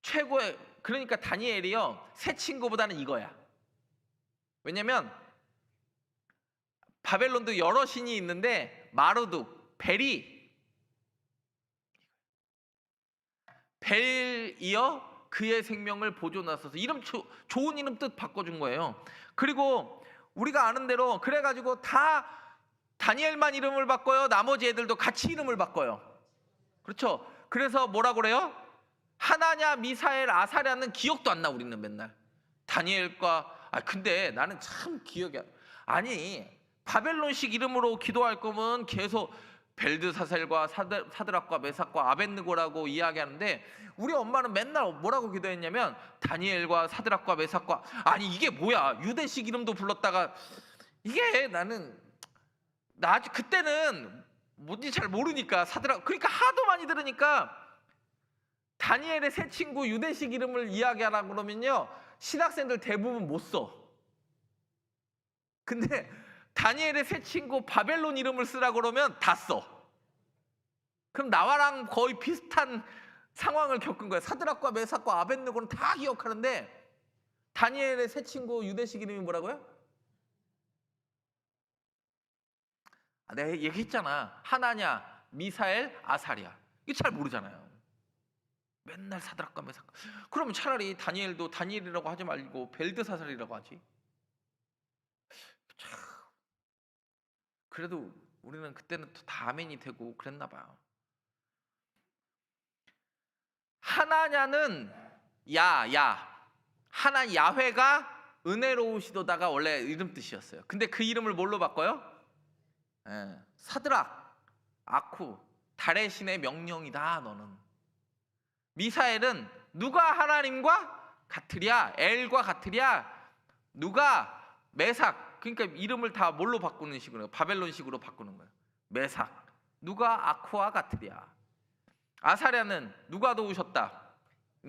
A: 최고의, 그러니까 다니엘이요, 새 친구보다는 이거야. 왜냐면 바벨론도 여러 신이 있는데 마르둑, 벨이여 그의 생명을 보존하소서. 이름 좋은 이름 뜻 바꿔준 거예요. 그리고 우리가 아는 대로 그래가지고 다 다니엘만 이름을 바꿔요. 나머지 애들도 같이 이름을 바꿔요. 그렇죠? 그래서 뭐라 그래요? 하나냐, 미사엘, 아사랴는 기억도 안 나. 우리는 맨날 다니엘과 근데 나는 참 기억이 아니 바벨론식 이름으로 기도할 거면 계속 벨드사살과 사드락과 메삭과 아벳느고라고 이야기하는데 우리 엄마는 맨날 뭐라고 기도했냐면 다니엘과 사드락과 메삭과, 아니 이게 뭐야, 유대식 이름도 불렀다가 이게 나는 나 아직 그때는 뭔지 잘 모르니까 사드락, 그러니까 하도 많이 들으니까 다니엘의 새 친구 유대식 이름을 이야기하라 그러면요 신학생들 대부분 못 써. 근데 다니엘의 새 친구 바벨론 이름을 쓰라 그러면 다 써. 그럼 나와랑 거의 비슷한 상황을 겪은 거야. 사드락과 메삭과 아벳느고는 다 기억하는데 다니엘의 새 친구 유대식 이름이 뭐라고요? 내가 얘기했잖아. 하나냐, 미사엘, 아사랴. 이거 잘 모르잖아요. 맨날 사드락과 메삭. 그러면 차라리 다니엘도 다니엘이라고 하지 말고 벨드사살이라고 하지. 참. 그래도 우리는 그때는 또 다 아멘이 되고 그랬나 봐요. 하나냐는 하나 야훼가 은혜로우시도다가 원래 이름 뜻이었어요. 근데 그 이름을 뭘로 바꿔요? 사드락, 아쿠, 달의 신의 명령이다 너는. 미사엘은 누가 하나님과 같으랴, 엘과 같으랴, 누가 메삭, 그러니까 이름을 다 뭘로 바꾸는 식으로, 바벨론식으로 바꾸는 거예요. 메삭, 누가 아쿠와 같으랴. 아사랴는 누가 도우셨다.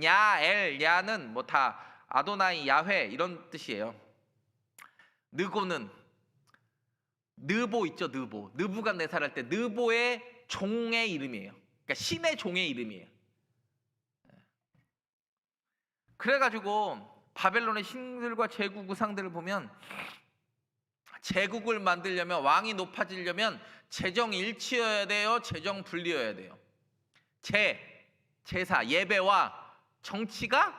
A: 야는 뭐 다 아도나이, 야훼 이런 뜻이에요. 느고는 느보 있죠, 느보. 느부갓네살 할 때 느보의 종의 이름이에요. 그러니까 신의 종의 이름이에요. 그래가지고 바벨론의 신들과 제국 우상들을 보면 제국을 만들려면, 왕이 높아지려면 재정 일치여야 돼요, 재정 분리여야 돼요. 제사, 예배와 정치가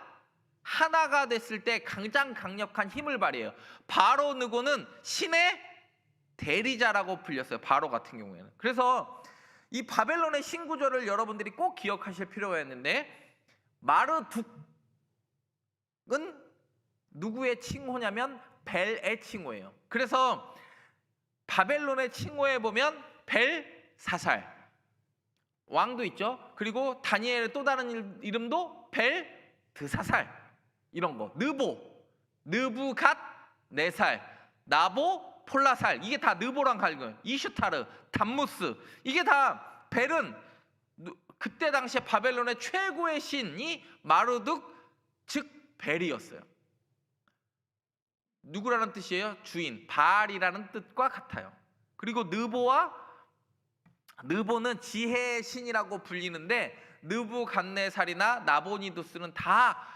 A: 하나가 됐을 때 가장 강력한 힘을 발휘해요. 바로 느고는 신의 대리자라고 불렸어요. 바로 같은 경우에는. 그래서 이 바벨론의 신구조를 여러분들이 꼭 기억하실 필요가 있는데, 마르둑은 누구의 칭호냐면 벨의 칭호예요. 그래서 바벨론의 칭호에 보면 벨사살 왕도 있죠. 그리고 다니엘의 또 다른 이름도 벨드사살, 이런 거. 느보, 느부갓네살, 나보, 폴라살, 이게 다 느보랑 갈거예요. 이슈타르, 담무스, 이게 다 벨은 그때 당시에 바벨론의 최고의 신이 마르둑, 즉 벨이었어요. 누구라는 뜻이에요? 주인, 바알이라는 뜻과 같아요. 그리고 느보는 지혜의 신이라고 불리는데 느부갓네살이나 나보니두스는 다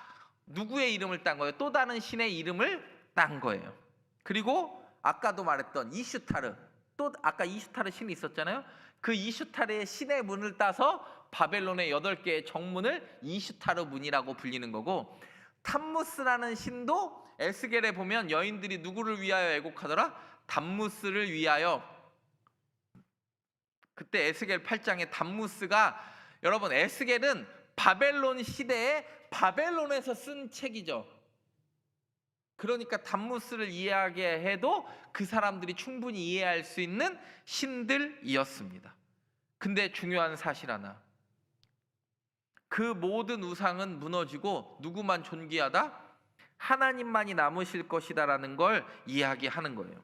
A: 누구의 이름을 딴 거예요? 또 다른 신의 이름을 딴 거예요. 그리고 아까도 말했던 이슈타르, 또 아까 이슈타르 신이 있었잖아요. 그 이슈타르의 신의 문을 따서 바벨론의 8개의 정문을 이슈타르 문이라고 불리는 거고, 탐무스라는 신도 에스겔에 보면 여인들이 누구를 위하여 애곡하더라? 담무스를 위하여. 그때 에스겔 8장에 담무스가, 여러분 에스겔은 바벨론 시대에 바벨론에서 쓴 책이죠. 그러니까 담무스를 이해하게 해도 그 사람들이 충분히 이해할 수 있는 신들이었습니다. 근데 중요한 사실 하나, 그 모든 우상은 무너지고 누구만 존귀하다? 하나님만이 남으실 것이다라는 걸 이야기하는 거예요.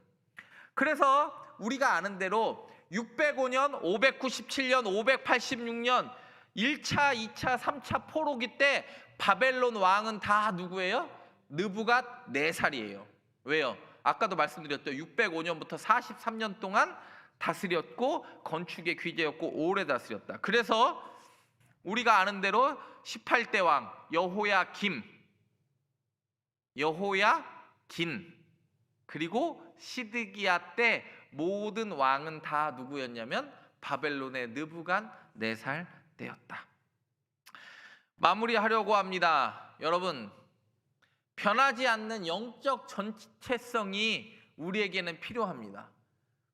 A: 그래서 우리가 아는 대로 605년, 597년, 586년 1차, 2차, 3차 포로기 때 바벨론 왕은 다 누구예요? 느부갓네살이에요. 왜요? 아까도 말씀드렸죠. 605년부터 43년 동안 다스렸고 건축의 귀재였고 오래 다스렸다. 그래서 우리가 아는 대로 18대 왕 여호야김, 그리고 시드기야 때 모든 왕은 다 누구였냐면 바벨론의 느부갓네살 때였다. 마무리하려고 합니다. 여러분, 변하지 않는 영적 전체성이 우리에게는 필요합니다.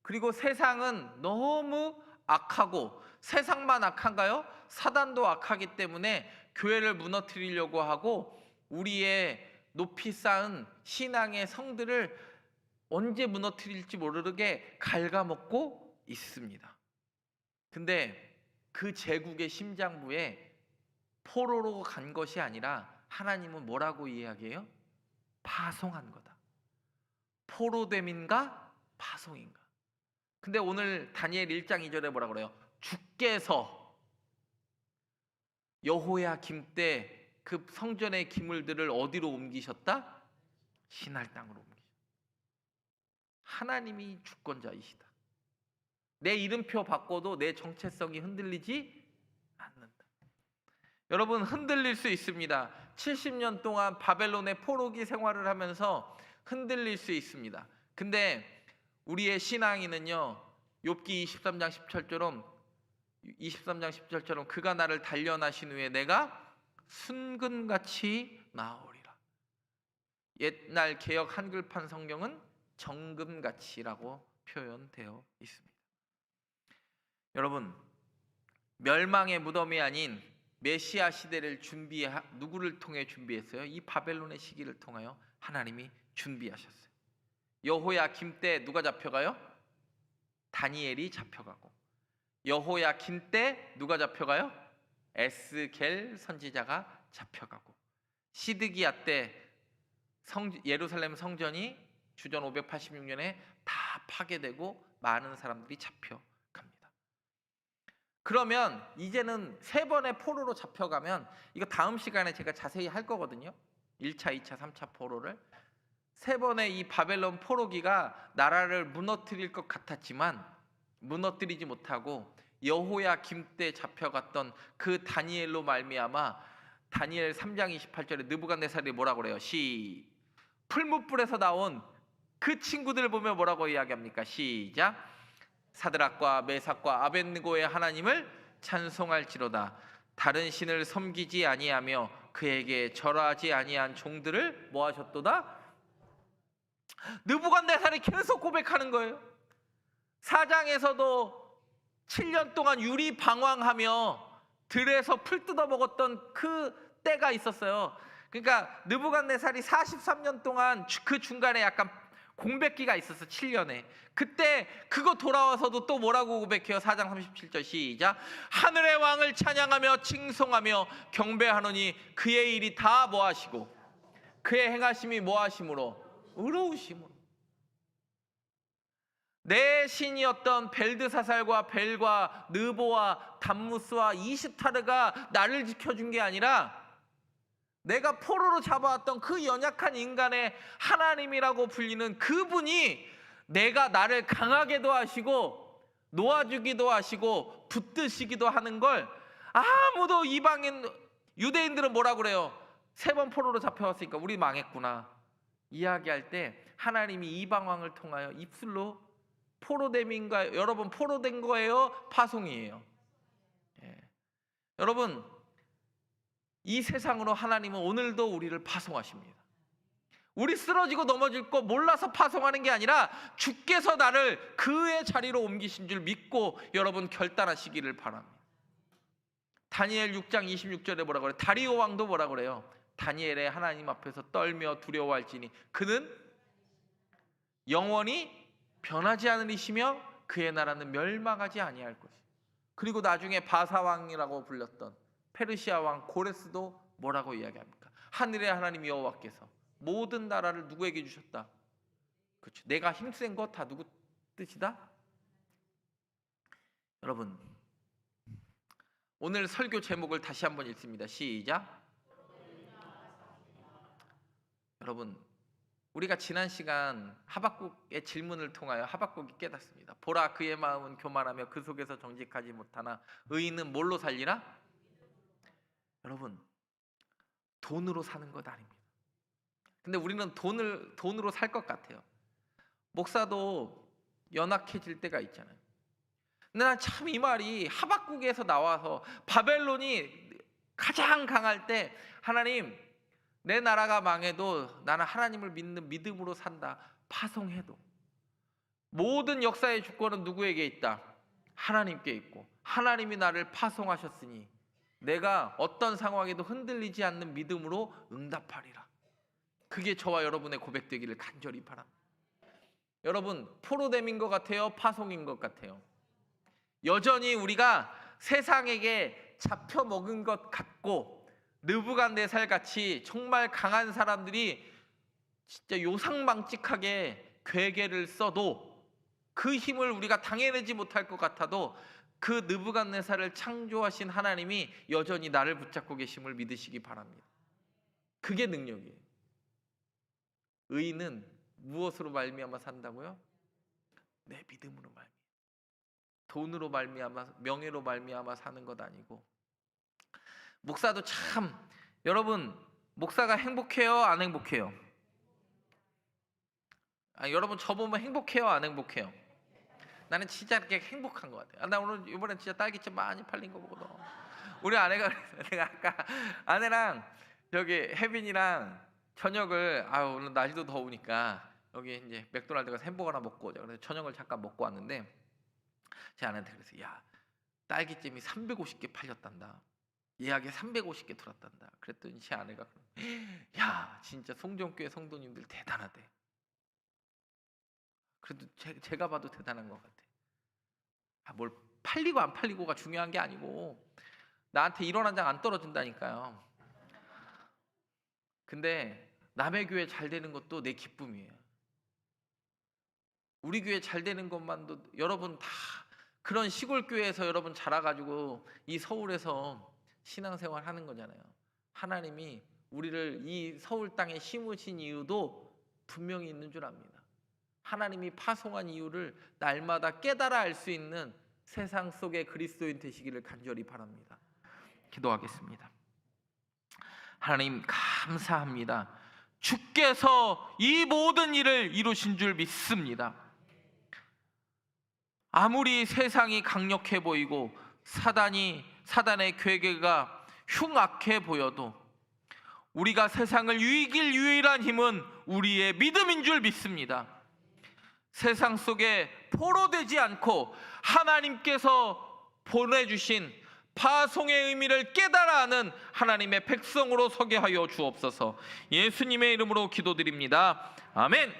A: 그리고 세상은 너무 악하고, 세상만 악한가요? 사단도 악하기 때문에 교회를 무너뜨리려고 하고 우리의 높이 쌓은 신앙의 성들을 언제 무너뜨릴지 모르게 갉아먹고 있습니다. 근데 그 제국의 심장부에 포로로 간 것이 아니라 하나님은 뭐라고 이야기해요? 파송한 거다. 포로됨인가 파송인가. 근데 오늘 다니엘 1장 2절에 뭐라 그래요? 주께서 여호야김 때 그 성전의 기물들을 어디로 옮기셨다? 신할 땅으로 옮기셨다. 하나님이 주권자이시다. 내 이름표 바꿔도 내 정체성이 흔들리지 않는다. 여러분, 흔들릴 수 있습니다. 70년 동안 바벨론의 포로기 생활을 하면서 흔들릴 수 있습니다. 근데 우리의 신앙인은요, 욥기 23장 10절처럼 그가 나를 단련하신 후에 내가 순금같이 나아오리라. 옛날 개역 한글판 성경은 정금같이라고 표현되어 있습니다. 여러분, 멸망의 무덤이 아닌 메시아 시대를 누구를 통해 준비했어요? 이 바벨론의 시기를 통하여 하나님이 준비하셨어요. 여호야김 때 누가 잡혀가요? 다니엘이 잡혀가고, 여호야김 때 누가 잡혀가요? 에스겔 선지자가 잡혀가고, 시드기야 때 예루살렘 성전이 주전 586년에 다 파괴되고 많은 사람들이 잡혀갑니다. 그러면 이제는 세 번의 포로로 잡혀가면, 이거 다음 시간에 제가 자세히 할 거거든요. 1차, 2차, 3차 포로를. 세 번의 이 바벨론 포로기가 나라를 무너뜨릴 것 같았지만 무너뜨리지 못하고 여호야김 때 잡혀갔던 그 다니엘로 말미암아 다니엘 3장 28절에 느부갓네살이 뭐라고 그래요? 풀무불에서 나온 그 친구들을 보면 뭐라고 이야기합니까? 시작. 사드락과 메삭과 아벳느고의 하나님을 찬송할지로다. 다른 신을 섬기지 아니하며 그에게 절하지 아니한 종들을 뭐 하셨도다? 느부갓네살이 계속 고백하는 거예요. 4장에서도 7년 동안 유리 방황하며 들에서 풀 뜯어 먹었던 그 때가 있었어요. 그러니까 느부갓네살이 43년 동안 그 중간에 약간 공백기가 있었어. 7년에. 그때 그거 돌아와서도 또 뭐라고 고백해요? 4장 37절 시작. 하늘의 왕을 찬양하며 칭송하며 경배하노니 그의 일이 다 뭐하시고 그의 행하심이 뭐하심으로 의로우심으로. 내 신이었던 벨드사살과 벨과 느보와 담무스와 이시타르가 나를 지켜준 게 아니라 내가 포로로 잡아왔던 그 연약한 인간의 하나님이라고 불리는 그분이 나를 강하게도 하시고 놓아주기도 하시고 붙드시기도 하는 걸 아무도 이방인 유대인들은 뭐라 그래요? 3번 포로로 잡혀왔으니까 우리 망했구나 이야기할 때 하나님이 이방왕을 통하여 입술로 포로됨인가요? 여러분, 포로된 거예요? 파송이에요? 예. 여러분, 이 세상으로 하나님은 오늘도 우리를 파송하십니다. 우리 쓰러지고 넘어질 거 몰라서 파송하는 게 아니라 주께서 나를 그의 자리로 옮기신 줄 믿고 여러분 결단하시기를 바랍니다. 다니엘 6장 26절에 뭐라고 그래요? 다리오 왕도 뭐라고 그래요? 다니엘의 하나님 앞에서 떨며 두려워할지니 그는 영원히 변하지 않으시며 그의 나라는 멸망하지 아니할 것이다. 그리고 나중에 바사왕이라고 불렸던 페르시아 왕 고레스도 뭐라고 이야기합니까? 하늘의 하나님 여호와께서 모든 나라를 누구에게 주셨다? 그렇죠. 내가 힘센 거 다 누구 뜻이다? 여러분, 오늘 설교 제목을 다시 한번 읽습니다. 시작. 여러분, 우리가 지난 시간 하박국의 질문을 통하여 하박국이 깨닫습니다. 보라, 그의 마음은 교만하며 그 속에서 정직하지 못하나 의인은 뭘로 살리라? 여러분, 돈으로 사는 것 아닙니다. 근데 우리는 돈으로 살 것 같아요. 목사도 연약해질 때가 있잖아요. 근데 난 참 이 말이 하박국에서 나와서 바벨론이 가장 강할 때 하나님, 내 나라가 망해도 나는 하나님을 믿는 믿음으로 산다. 파송해도 모든 역사의 주권은 누구에게 있다? 하나님께 있고 하나님이 나를 파송하셨으니 내가 어떤 상황에도 흔들리지 않는 믿음으로 응답하리라. 그게 저와 여러분의 고백되기를 간절히 바랍니다. 여러분, 포로됨인 것 같아요? 파송인 것 같아요? 여전히 우리가 세상에게 잡혀먹은 것 같고 느부갓네살 같이 정말 강한 사람들이 진짜 요상망측하게 괴계를 써도 그 힘을 우리가 당해내지 못할 것 같아도 그 느부갓네살을 창조하신 하나님이 여전히 나를 붙잡고 계심을 믿으시기 바랍니다. 그게 능력이에요. 의인은 무엇으로 말미암아 산다고요? 내 믿음으로 말미암아. 돈으로 말미암아, 명예로 말미암아 사는 것 아니고. 목사도 참, 여러분, 목사가 행복해요? 안 행복해요? 여러분, 저 보면 행복해요? 안 행복해요? 나는 진짜 이렇게 행복한 것 같아요. 나 오늘 이번에 진짜 딸기찜 많이 팔린 거 보거든. 우리 아내가 내가 아까 아내랑 저기 혜빈이랑 저녁을 오늘 날씨도 더우니까 여기 이제 맥도날드 가서 햄버거 하나 먹고 오자. 그래서 저녁을 잠깐 먹고 왔는데 제 아내한테 그랬어요. 야, 딸기찜이 350개 팔렸단다. 예약에 350개 들어왔단다. 그랬더니 제 아내가 야, 진짜 송정교회 성도님들 대단하대. 그래도 제가 봐도 대단한 것 같아. 뭘 팔리고 안 팔리고가 중요한 게 아니고 나한테 1원 한 장 안 떨어진다니까요. 근데 남의 교회 잘 되는 것도 내 기쁨이에요. 우리 교회 잘 되는 것만도, 여러분 다 그런 시골 교회에서 여러분 자라가지고 이 서울에서 신앙생활 하는 거잖아요. 하나님이 우리를 이 서울 땅에 심으신 이유도 분명히 있는 줄 압니다. 하나님이 파송한 이유를 날마다 깨달아 알 수 있는 세상 속의 그리스도인 되시기를 간절히 바랍니다. 기도하겠습니다. 하나님, 감사합니다. 주께서 이 모든 일을 이루신 줄 믿습니다. 아무리 세상이 강력해 보이고 사단의 괴계가 흉악해 보여도 우리가 세상을 이길 유일한 힘은 우리의 믿음인 줄 믿습니다. 세상 속에 포로되지 않고 하나님께서 보내주신 파송의 의미를 깨달아 아는 하나님의 백성으로 서게 하여 주옵소서. 예수님의 이름으로 기도드립니다. 아멘.